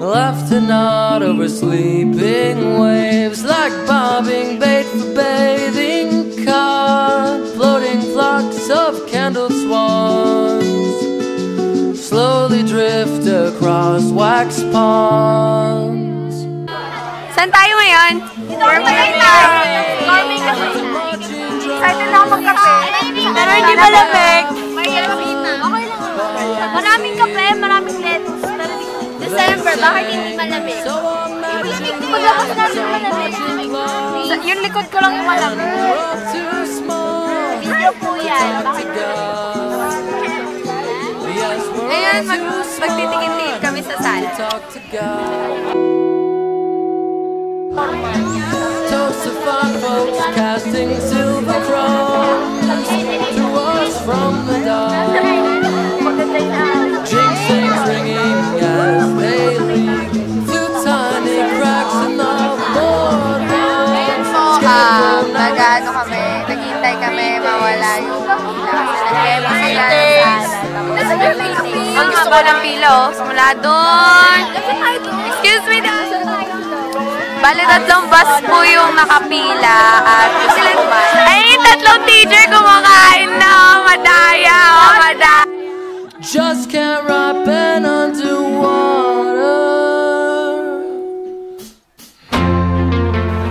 left a knot over sleeping waves, like bobbing bait for bathing cod, floating flocks of candled swans slowly drift across wax ponds. Saan tayo ngayon? Excited na ako magkape. Pero hindi malamig. Maraming kape, maraming lettuce. December, bakit hindi malamig? Paglabas natin malamig. Yung likod ko lang yung malamig. Video po yan. Bakit? Ngayon, magtitikit-tikit kami sa sala. Toast of fine folks casting silver crumbs to us from the dark. Jing sings ringing as they leap through tiny cracks in the boardwalk. Ngayon po, nag-ano kami, naghintay kami mawala yung pila. Ang haba ng pila, oh. Simula doon. Excuse me, bale, 3 bus po yung nakapila at sila kumain. Ay, 3 teacher kumakain na. Madaya, oh, madaya. Just can't ripen underwater.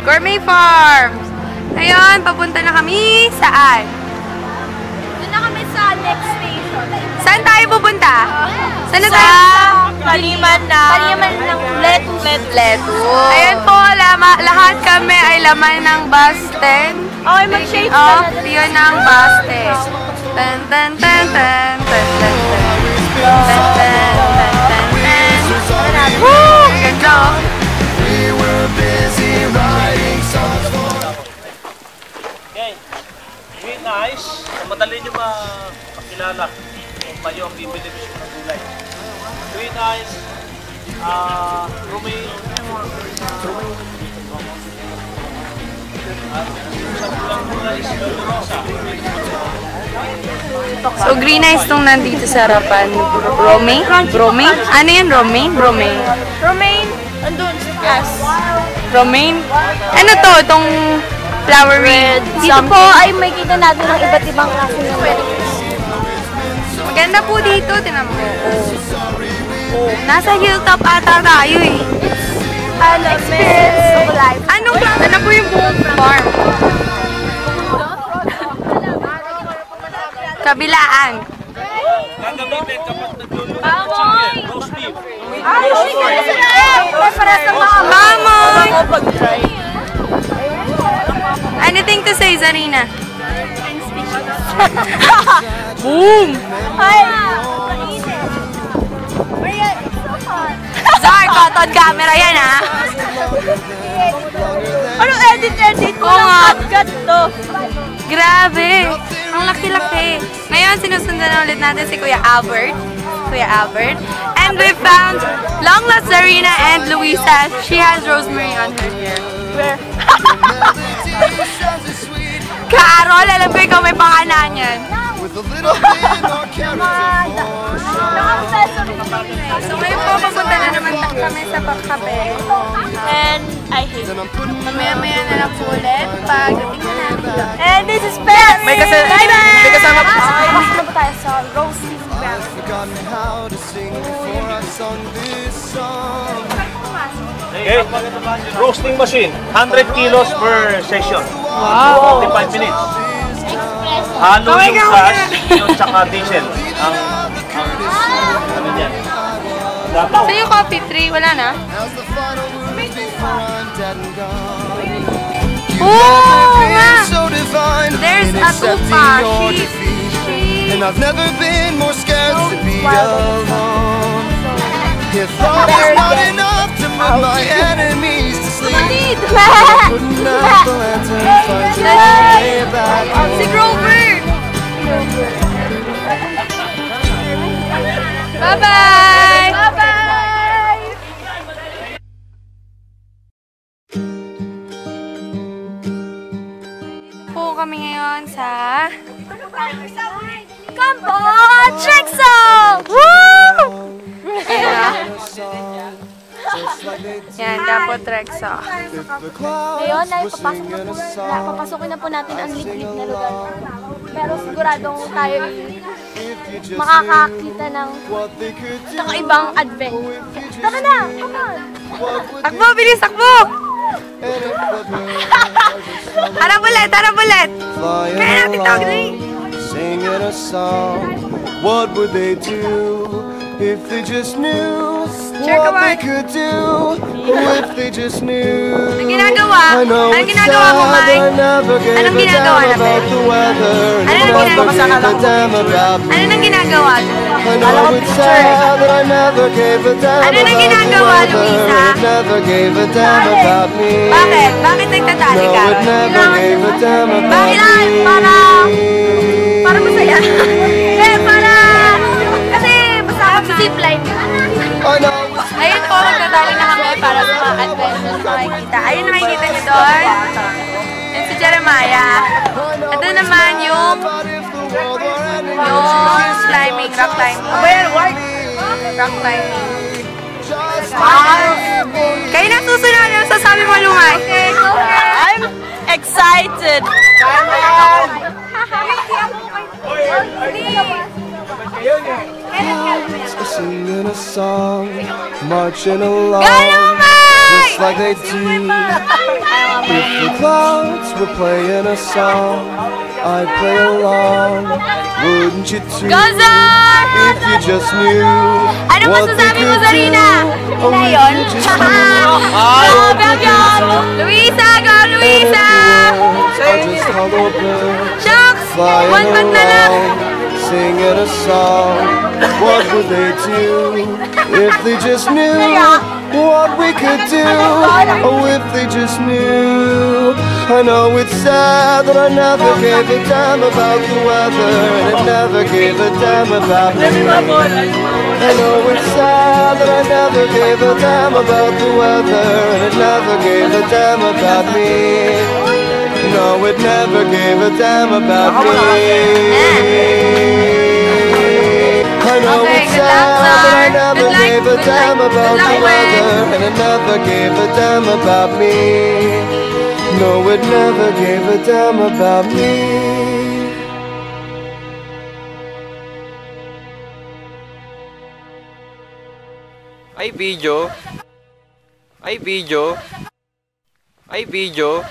Gourmet Farms. Ngayon, papunta na kami saan? Doon na kami sa next station. Saan tayo pupunta? Saan na tayo? Paliman ng lettuce. Ayan po, lahat kami ay laman ng bus 10. Okay, mag-shave off, yun ang bus 10. Tan tan tan tan tan tan tan tan tan tan. Woo! Ganda. Okay, be nice. Madali nyo makakilala kung kayo ang bibili ng gulay. Be nice. Romaine. So, green ice itong nandito sa harapan. Romaine? Romaine? Ano yun? Romaine? Romaine. Romaine, andun, yes. Romaine? Ano to? Itong flowery? Dito po ay may kita natin ng iba't ibang klase ng lettuce. Maganda po dito. Tinan mo. Nasa hilltop ata tayo eh. Experience of life. Ano po yung buong farm? Kabilaan. Gagamitin kapag nagluluto ng chicken, roast beef. Mamoy! Anything to say, Zarina? Boom! Zar, cotton camera yan, ha? Ano edit mo Oo nga. ng cut to? Grabe! Ang laki-laki. Ngayon, sinusundan ulit natin si Kuya Albert. And we found long lost Zarina and Luisa. She has rosemary on her hair. Where? Carol, alam ko ikaw may pangalan yan. So ngayon po, papunta na naman kami sa Pagkape. And I hate it. Mamaya-maya na lang po ulit pagdating na namin doon. And this is Perry! May kasama pa. Pasok na po tayo sa roasting bell. Okay, roasting machine, 100 kilos per session. Wow! 45 minutes. Halo yung gas, yung tsaka diesel. Ano yan? So yung coffee tree, wala na? Oh, nga! There's a tupa. And I've never been more scared to be alone. If love is not enough to put my enemies to sleep, putting out the lantern finds its way back home. Si Grover! Bye-bye! Bye-bye! Po kami ngayon sa Campo Trexel! Woo! Ayan na. Yan, Dapo Trexo. Ngayon, papasukin na po natin ang liquid na lugar. Pero siguradong tayo makakakita ng kakaibang adventure. Tara na! Come on! Takbo! Bilis! Takbo! Harap ulit! Harap ulit! Kaya natin tawag na singing a song. What would they do if they just knew what they could do? Oh, if they just knew. Anong ginagawa? Anong ginagawa mo, Mike? Anong ginagawa na, Ben? Anong ginagawa? Ano nang ginagawa? Ano it's sad that I never gave a damn Ano nang ginagawa, Luisa? never gave a damn about me. Bakit? Bakit nagtatali ka? It never gave a damn about Bakit? Para masaya. Kasi basta mag-zipline. Ayun po, magdadali na kami para sa mga adventures na makikita. Ayun nakikita niyo doon. Yan si Jeremiah. Ito naman yung climbing, rock climbing. Rock climbing. Kayo na susunod. Ano sasabi mo, Lumay? I'm excited. Singing a song, marching along, Go, just like they do. If the clouds were playing a song, I'd play along, wouldn't you too? Gozar! If you just knew Ano what they masasabi mo, could Zarina? do. Oh, if you just knew. Luisa! Go, Luisa! I just hollow bird Shucks! flying One back na lang! around, singing a song. What would they do if they just knew what we could do? Oh, if they just knew. I know it's sad that I never gave a damn about the weather, and it never gave a damn about me. I know it's sad that I never gave a damn about the weather, and it never gave a damn about me. No, it never gave a damn about me. I know Okay, it's good sad luck, that I Sar. never Good luck, gave a good damn luck, about good the luck, weather, and it never gave a damn about me. No, it never gave a damn about me. Ay video. Ay video. Ay video.